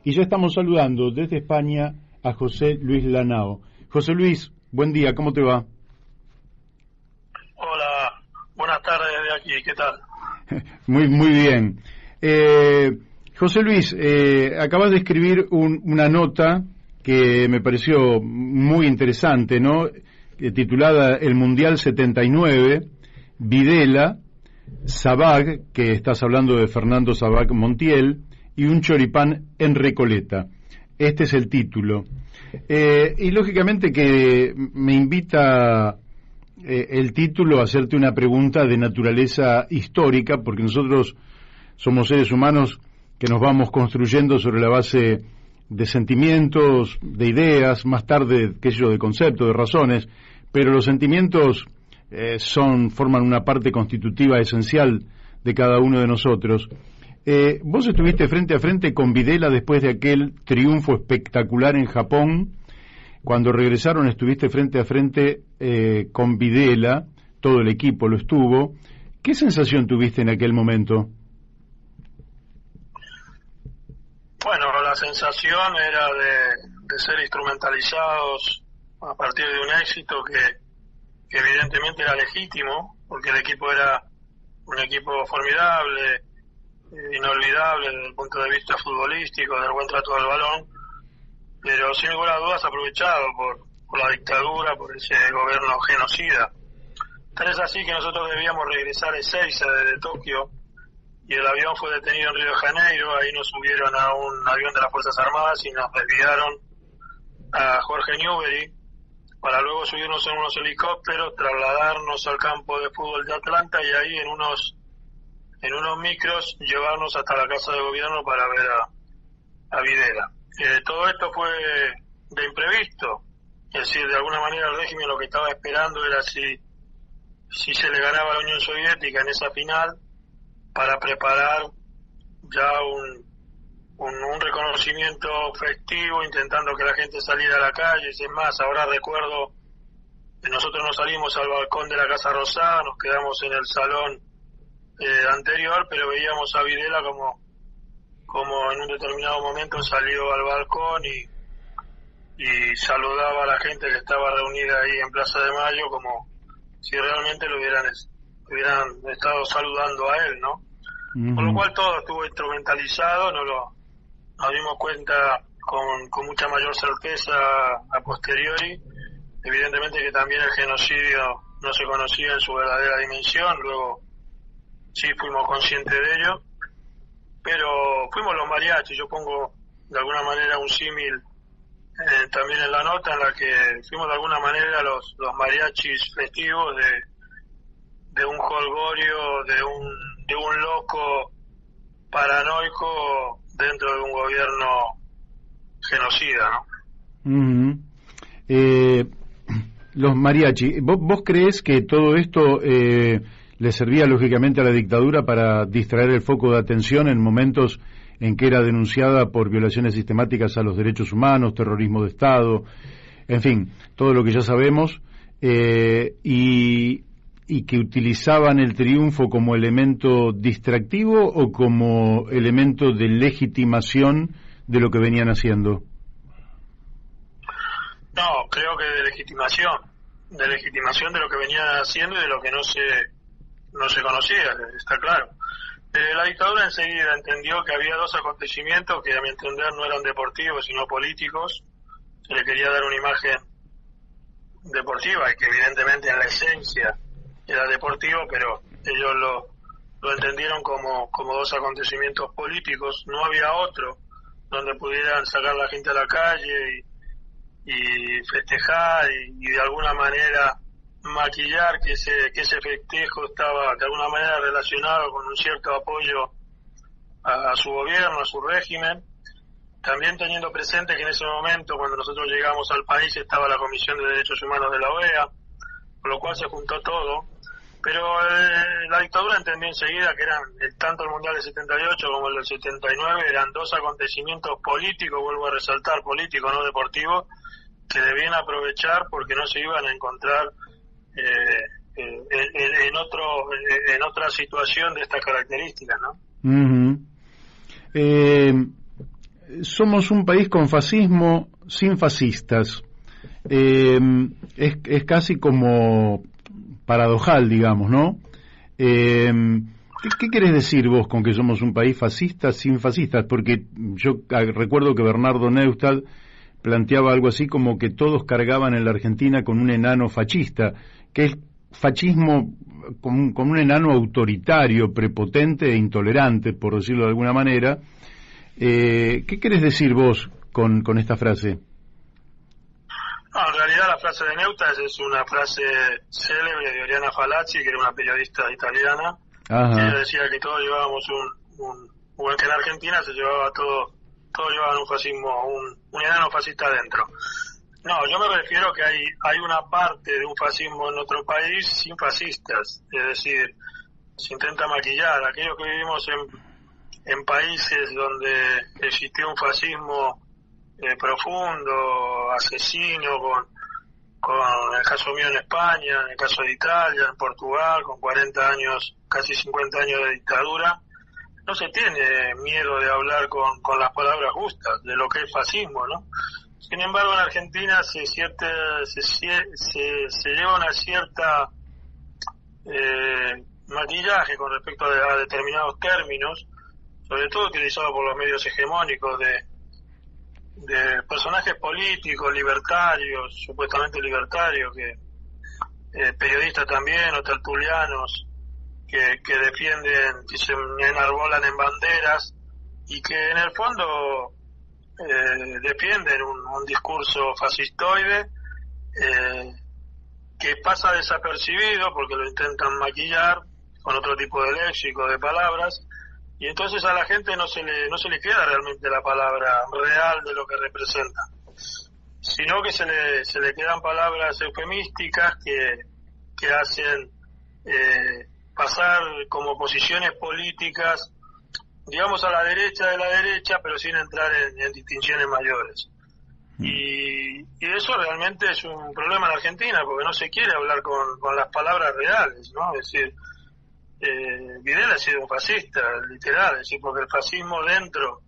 Y ya estamos saludando desde España a José Luis Lanao. José Luis, buen día, ¿cómo te va? Hola, buenas tardes desde aquí, ¿qué tal? Muy bien. José Luis, acabas de escribir una nota que me pareció muy interesante, ¿no? Titulada El Mundial 79, Videla, Sabag, que estás hablando de Fernando Sabag Montiel, y un choripán en Recoleta. Este es el título. Y lógicamente que me invita el título a hacerte una pregunta de naturaleza histórica, porque nosotros somos seres humanos que nos vamos construyendo sobre la base de sentimientos, de ideas, más tarde, qué sé yo, de conceptos, de razones, pero los sentimientos forman una parte constitutiva esencial de cada uno de nosotros. Vos estuviste frente a frente con Videla después de aquel triunfo espectacular en Japón. Cuando regresaron estuviste frente a frente con Videla, todo el equipo lo estuvo. ¿Qué sensación tuviste en aquel momento? Bueno, la sensación era de ser instrumentalizados a partir de un éxito que evidentemente era legítimo, porque el equipo era un equipo formidable, inolvidable desde el punto de vista futbolístico, del buen trato del balón, pero sin ninguna duda es aprovechado por la dictadura, por ese gobierno genocida. Tal es así que nosotros debíamos regresar a Ezeiza desde Tokio, y el avión fue detenido en Río de Janeiro. Ahí nos subieron a un avión de las Fuerzas Armadas y nos desviaron a Jorge Newbery, para luego subirnos en unos helicópteros, trasladarnos al campo de fútbol de Atlanta y ahí en unos micros llevarnos hasta la Casa de Gobierno para ver a Videla. Todo esto fue de imprevisto, es decir, de alguna manera el régimen lo que estaba esperando era si se le ganaba a la Unión Soviética en esa final, para preparar ya un reconocimiento festivo, intentando que la gente saliera a la calle. Es más, ahora recuerdo que nosotros nos salimos al balcón de la Casa Rosada, nos quedamos en el salón anterior, pero veíamos a Videla como en un determinado momento salió al balcón y saludaba a la gente que estaba reunida ahí en Plaza de Mayo, como si realmente lo hubieran estado saludando a él, ¿no? Uh-huh. Con lo cual todo estuvo instrumentalizado, nos dimos cuenta con mucha mayor certeza a posteriori. Evidentemente que también el genocidio no se conocía en su verdadera dimensión, luego sí fuimos conscientes de ello, pero fuimos los mariachis. Yo pongo de alguna manera un símil también en la nota, en la que fuimos de alguna manera los mariachis festivos de un jolgorio, de un loco paranoico dentro de un gobierno genocida, ¿no? Uh-huh. Los mariachi, ¿vos creés que todo esto le servía lógicamente a la dictadura para distraer el foco de atención en momentos en que era denunciada por violaciones sistemáticas a los derechos humanos, terrorismo de Estado, en fin, todo lo que ya sabemos, y que utilizaban el triunfo como elemento distractivo o como elemento de legitimación de lo que venían haciendo? No, creo que de legitimación de lo que venían haciendo y de lo que no se conocía, está claro. La dictadura enseguida entendió que había dos acontecimientos que a mi entender no eran deportivos sino políticos. Se le quería dar una imagen deportiva y que evidentemente en la esencia era deportivo, pero ellos lo entendieron como dos acontecimientos políticos. No había otro donde pudieran sacar a la gente a la calle y festejar y de alguna manera maquillar que ese festejo estaba de alguna manera relacionado con un cierto apoyo a su gobierno, a su régimen, también teniendo presente que en ese momento, cuando nosotros llegamos al país, estaba la Comisión de Derechos Humanos de la OEA, con lo cual se juntó todo. Pero la dictadura entendió enseguida que eran tanto el Mundial del 78 como el del 79 eran dos acontecimientos políticos, vuelvo a resaltar, políticos, no deportivos, que debían aprovechar porque no se iban a encontrar en otra situación de estas características, ¿no? Uh-huh. somos un país con fascismo sin fascistas. Es casi como paradojal, digamos, ¿no? ¿Qué querés decir vos con que somos un país fascista sin fascistas? Porque yo recuerdo que Bernardo Neustadt planteaba algo así como que todos cargaban en la Argentina con un enano fascista, que es fascismo con un enano autoritario, prepotente e intolerante, por decirlo de alguna manera. ¿Qué querés decir vos con esta frase? No, en realidad la frase de Neustadt es una frase célebre de Oriana Falazzi, que era una periodista italiana. Ajá. Que ella decía que todos llevábamos que en Argentina se llevaba todos llevaban un fascismo, un enano fascista adentro. No, yo me refiero que hay una parte de un fascismo en nuestro país sin fascistas, es decir, se intenta maquillar. Aquellos que vivimos en países donde existió un fascismo profundo, asesino, con el caso mío en España, en el caso de Italia, en Portugal, con 40 años, casi 50 años de dictadura, no se tiene miedo de hablar con las palabras justas de lo que es fascismo, ¿no? Sin embargo, en Argentina se lleva una cierta maquillaje con respecto a determinados términos, sobre todo utilizados por los medios hegemónicos de personajes políticos, libertarios, supuestamente libertarios, que periodistas también, o tertulianos, que defienden, que se enarbolan en banderas, y que en el fondo defienden un discurso fascistoide, que pasa desapercibido porque lo intentan maquillar con otro tipo de léxico, de palabras, y entonces a la gente no se le queda realmente la palabra real de lo que representa, sino que se le quedan palabras eufemísticas que hacen pasar como posiciones políticas, digamos, a la derecha de la derecha, pero sin entrar en distinciones mayores. Y eso realmente es un problema en Argentina, porque no se quiere hablar con las palabras reales, ¿no? Es decir, Videla ha sido un fascista, literal, es decir, porque el fascismo dentro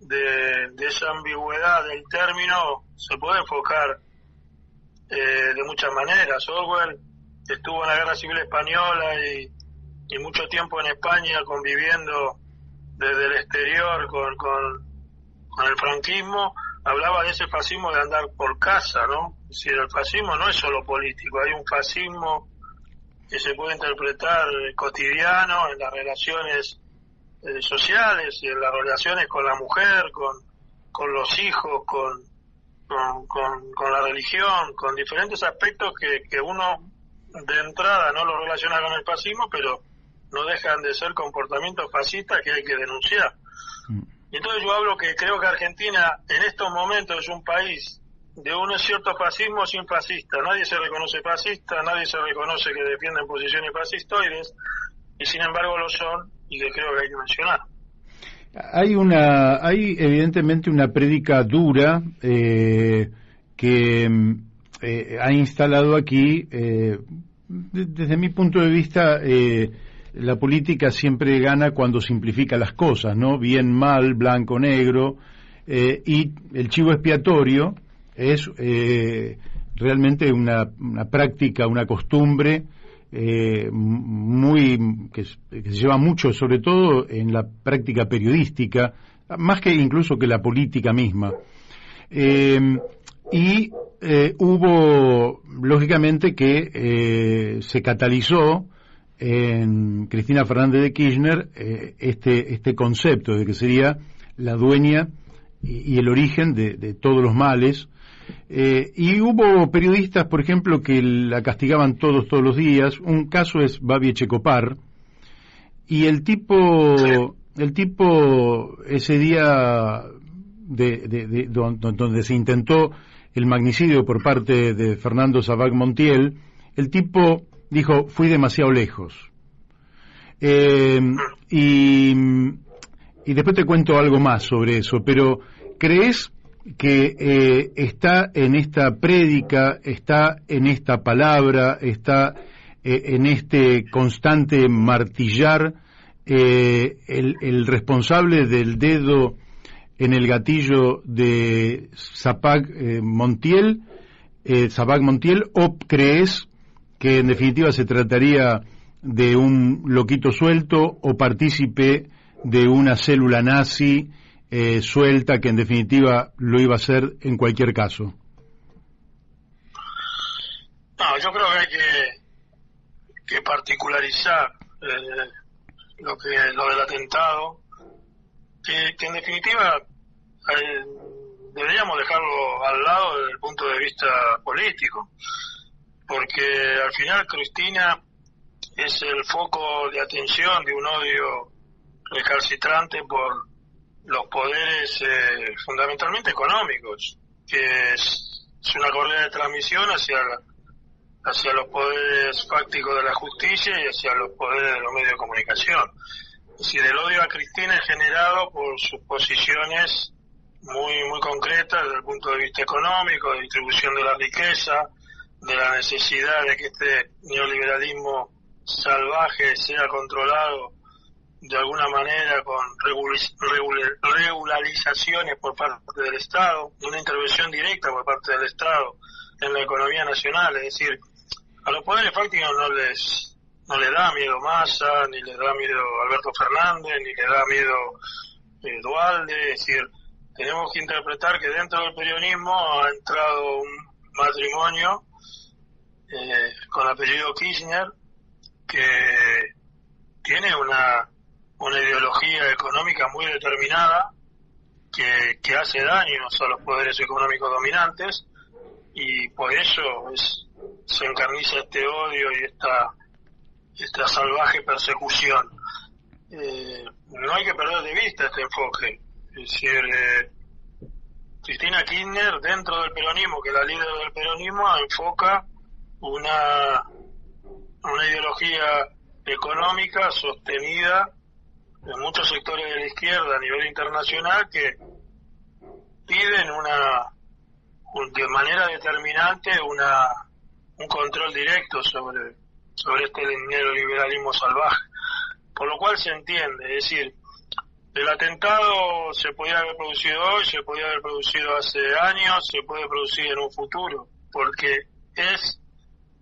de esa ambigüedad del término se puede enfocar de muchas maneras. Orwell estuvo en la Guerra Civil Española y mucho tiempo en España conviviendo desde el exterior con el franquismo. Hablaba de ese fascismo de andar por casa, ¿no? Es decir, el fascismo no es solo político, hay un fascismo que se puede interpretar cotidiano en las relaciones sociales, en las relaciones con la mujer, con los hijos, con la religión, con diferentes aspectos que uno de entrada no lo relaciona con el fascismo, pero no dejan de ser comportamientos fascistas que hay que denunciar. Y entonces yo hablo que creo que Argentina en estos momentos es un país de un cierto fascismo sin fascista. Nadie se reconoce fascista, nadie se reconoce que defienden posiciones fascistoides, y sin embargo lo son, y que creo que hay que mencionar. Hay evidentemente una prédica dura que ha instalado aquí, desde mi punto de vista, la política siempre gana cuando simplifica las cosas, ¿no? Bien, mal, blanco, negro, y el chivo expiatorio es realmente una práctica, una costumbre que se lleva mucho, sobre todo en la práctica periodística, más que incluso que la política misma. Hubo, lógicamente, que se catalizó en Cristina Fernández de Kirchner este concepto de que sería la dueña y el origen de todos los males, y hubo periodistas, por ejemplo, que la castigaban todos los días. Un caso es Babi Echecopar, y el tipo ese día donde se intentó el magnicidio por parte de Fernando Sabac Montiel, el tipo dijo: fui demasiado lejos. Y después te cuento algo más sobre eso, pero ¿crees que está en esta prédica, está en esta palabra, está en este constante martillar el responsable del dedo en el gatillo de Zapac Montiel, o crees que en definitiva se trataría de un loquito suelto o partícipe de una célula nazi suelta que en definitiva lo iba a hacer en cualquier caso? No, yo creo que hay que particularizar lo del atentado, que en definitiva deberíamos dejarlo al lado desde el punto de vista político, porque al final Cristina es el foco de atención de un odio recalcitrante por los poderes fundamentalmente económicos, que es una correa de transmisión hacia los poderes fácticos de la justicia y hacia los poderes de los medios de comunicación. Es decir, el odio a Cristina es generado por sus posiciones muy concretas desde el punto de vista económico, de distribución de la riqueza, de la necesidad de que este neoliberalismo salvaje sea controlado de alguna manera con regularizaciones por parte del Estado, una intervención directa por parte del Estado en la economía nacional. Es decir, a los poderes fácticos no les da miedo Massa, ni les da miedo Alberto Fernández, ni les da miedo Duhalde. Es decir, tenemos que interpretar que dentro del peronismo ha entrado un matrimonio con apellido Kirchner que tiene una ideología económica muy determinada que hace daños a los poderes económicos dominantes, y por eso se encarniza este odio y esta salvaje persecución. No hay que perder de vista este enfoque. Es decir, Cristina Kirchner, dentro del peronismo, que es la líder del peronismo, enfoca una ideología económica sostenida en muchos sectores de la izquierda a nivel internacional que piden de manera determinante un control directo sobre este neoliberalismo salvaje. Por lo cual se entiende, es decir, el atentado se podía haber producido hoy, se podía haber producido hace años, se puede producir en un futuro, porque es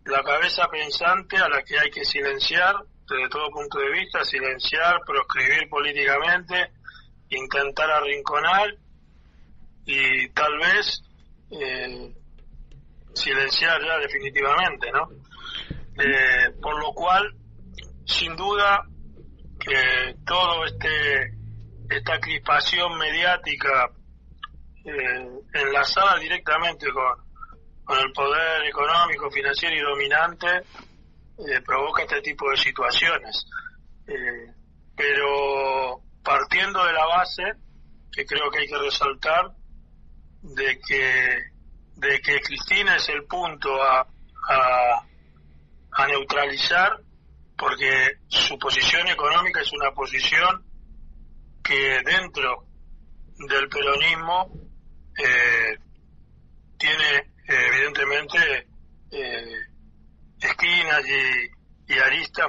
la cabeza pensante a la que hay que silenciar desde todo punto de vista, silenciar, proscribir políticamente, intentar arrinconar y tal vez silenciar ya definitivamente, ¿no? Por lo cual, sin duda, que todo esta crispación mediática enlazada directamente con el poder económico, financiero y dominante provoca este tipo de situaciones. Pero partiendo de la base, que creo que hay que resaltar, de que Cristina es el punto a neutralizar, porque su posición económica es una posición que dentro del peronismo tiene evidentemente esquinas y aristas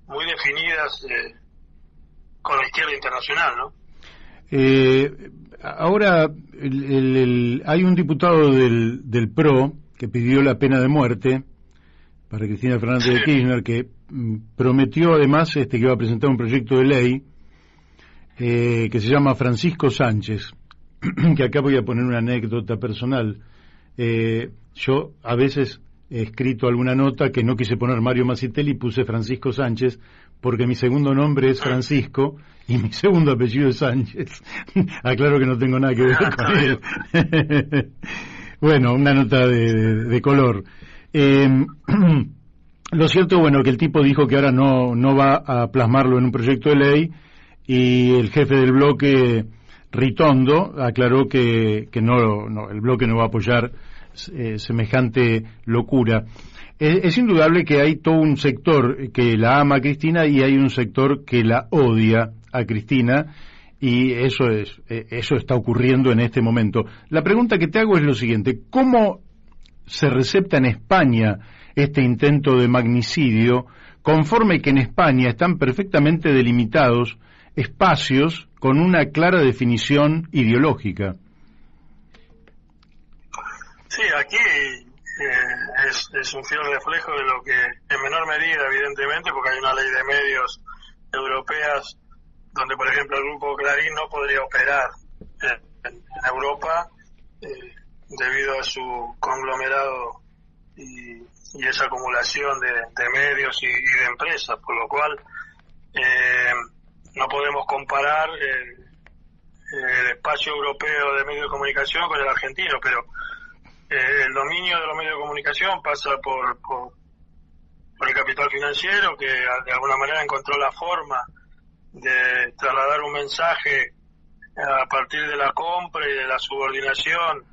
muy definidas con la izquierda internacional, ¿no? Ahora hay un diputado del PRO que pidió la pena de muerte para Cristina Fernández de Kirchner, que prometió además que iba a presentar un proyecto de ley que se llama Francisco Sánchez, que acá voy a poner una anécdota personal. Yo a veces he escrito alguna nota que no quise poner Mario Masitelli y puse Francisco Sánchez porque mi segundo nombre es Francisco y mi segundo apellido es Sánchez. Aclaro que no tengo nada que ver con él. Bueno, una nota de color. Lo cierto, bueno, que el tipo dijo que ahora no va a plasmarlo en un proyecto de ley, y el jefe del bloque, Ritondo, aclaró que no, el bloque no va a apoyar semejante locura. Es indudable que hay todo un sector que la ama a Cristina y hay un sector que la odia a Cristina, y eso está ocurriendo en este momento. La pregunta que te hago es lo siguiente: ¿cómo se recepta en España este intento de magnicidio, conforme que en España están perfectamente delimitados espacios con una clara definición ideológica. Sí, aquí es un fiel reflejo de lo que, en menor medida, evidentemente, porque hay una ley de medios europeas donde, por ejemplo, el grupo Clarín no podría operar en Europa debido a su conglomerado y esa acumulación de medios y de empresas, por lo cual no podemos comparar el espacio europeo de medios de comunicación con el argentino, pero el dominio de los medios de comunicación pasa por el capital financiero, que de alguna manera encontró la forma de trasladar un mensaje a partir de la compra y de la subordinación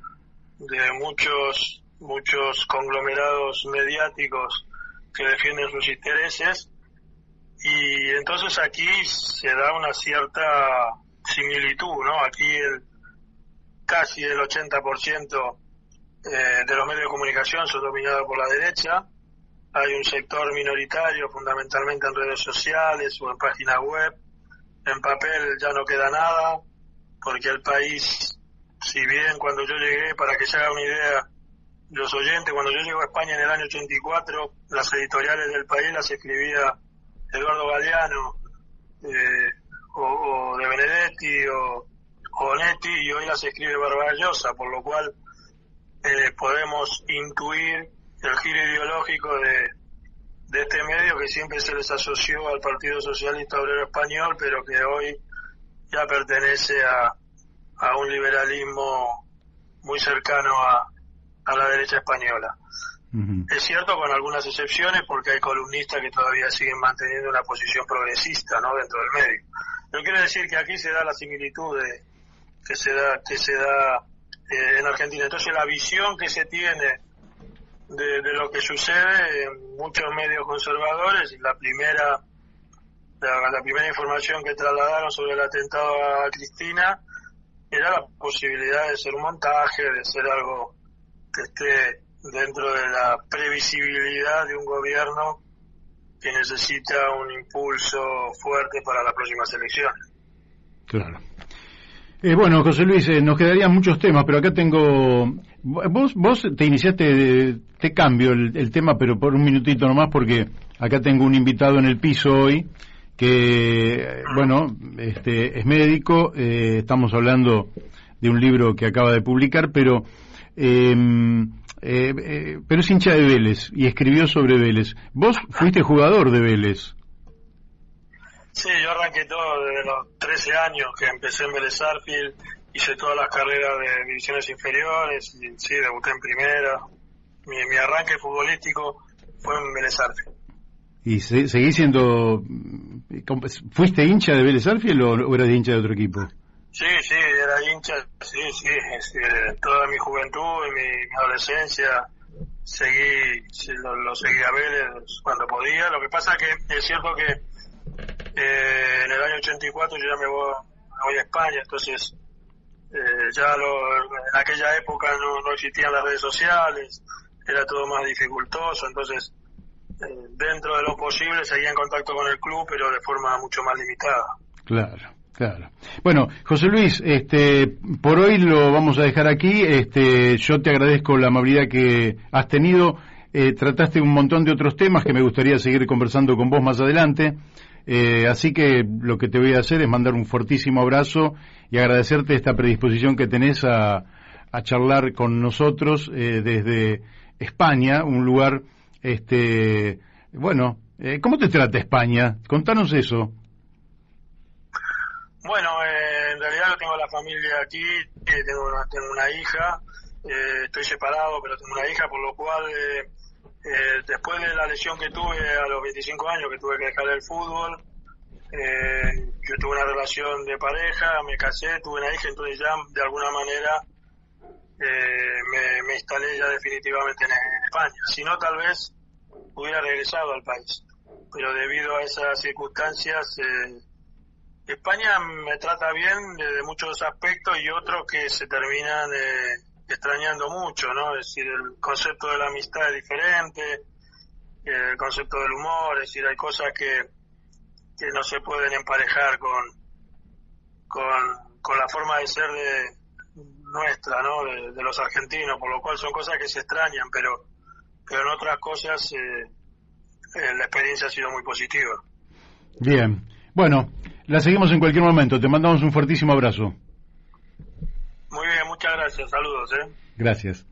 de muchos conglomerados mediáticos que defienden sus intereses, y entonces aquí se da una cierta similitud, ¿no? Aquí casi el 80% de los medios de comunicación son dominados por la derecha. Hay un sector minoritario, fundamentalmente en redes sociales o en páginas web. En papel ya no queda nada, porque el país, si bien cuando yo llegué, para que se haga una idea, los oyentes, cuando yo llego a España en el año 84, las editoriales del país las escribía Eduardo Galeano, o de Benedetti, o Netti, y hoy las escribe Bárbara Llosa, por lo cual podemos intuir el giro ideológico de este medio que siempre se les asoció al Partido Socialista Obrero Español, pero que hoy ya pertenece a un liberalismo muy cercano a la derecha española. Uh-huh. Es cierto, con algunas excepciones, porque hay columnistas que todavía siguen manteniendo una posición progresista, ¿no?, dentro del medio. Pero quiero decir que aquí se da la similitud que se da en Argentina. Entonces la visión que se tiene de lo que sucede en muchos medios conservadores, y la primera información que trasladaron sobre el atentado a Cristina era la posibilidad de ser un montaje, de ser algo que esté dentro de la previsibilidad de un gobierno que necesita un impulso fuerte para las próximas elecciones. Claro. Bueno, José Luis, nos quedarían muchos temas, pero acá tengo... Vos te iniciaste, te cambio el tema, pero por un minutito nomás, porque acá tengo un invitado en el piso hoy, que, bueno, es médico, estamos hablando de un libro que acaba de publicar, pero es hincha de Vélez y escribió sobre Vélez. Vos fuiste jugador de Vélez. Sí, yo arranqué todo desde los 13 años que empecé en Vélez Sarsfield, hice todas las carreras de divisiones inferiores, y sí, debuté en primera. Mi arranque futbolístico fue en Vélez Sarsfield. ¿Y seguís siendo... ¿Fuiste hincha de Vélez Sarsfield o eras hincha de otro equipo? Sí, era hincha, sí, toda mi juventud y mi adolescencia lo seguí a Vélez cuando podía. Lo que pasa que es cierto que en el año 84 yo ya me voy a España, entonces en aquella época no existían las redes sociales, era todo más dificultoso, entonces dentro de lo posible seguía en contacto con el club, pero de forma mucho más limitada. Claro. Bueno, José Luis, por hoy lo vamos a dejar aquí. Yo te agradezco la amabilidad que has tenido. Trataste un montón de otros temas que me gustaría seguir conversando con vos más adelante. Así que lo que te voy a hacer es mandar un fortísimo abrazo y agradecerte esta predisposición que tenés a charlar con nosotros desde España, un lugar, bueno, ¿cómo te trata España? Contanos eso. Bueno, en realidad yo tengo la familia aquí, tengo una hija, estoy separado, pero tengo una hija, por lo cual después de la lesión que tuve a los 25 años, que tuve que dejar el fútbol, yo tuve una relación de pareja, me casé, tuve una hija, entonces ya de alguna manera me instalé ya definitivamente en España. Si no, tal vez hubiera regresado al país, pero debido a esas circunstancias... España me trata bien de muchos aspectos y otros que se terminan extrañando mucho, ¿no? Es decir, el concepto de la amistad es diferente, el concepto del humor, es decir, hay cosas que no se pueden emparejar con la forma de ser nuestra, ¿no? De los argentinos, por lo cual son cosas que se extrañan, pero en otras cosas la experiencia ha sido muy positiva. Bien, bueno, la seguimos en cualquier momento, te mandamos un fuertísimo abrazo. Muy bien, muchas gracias, saludos. Gracias.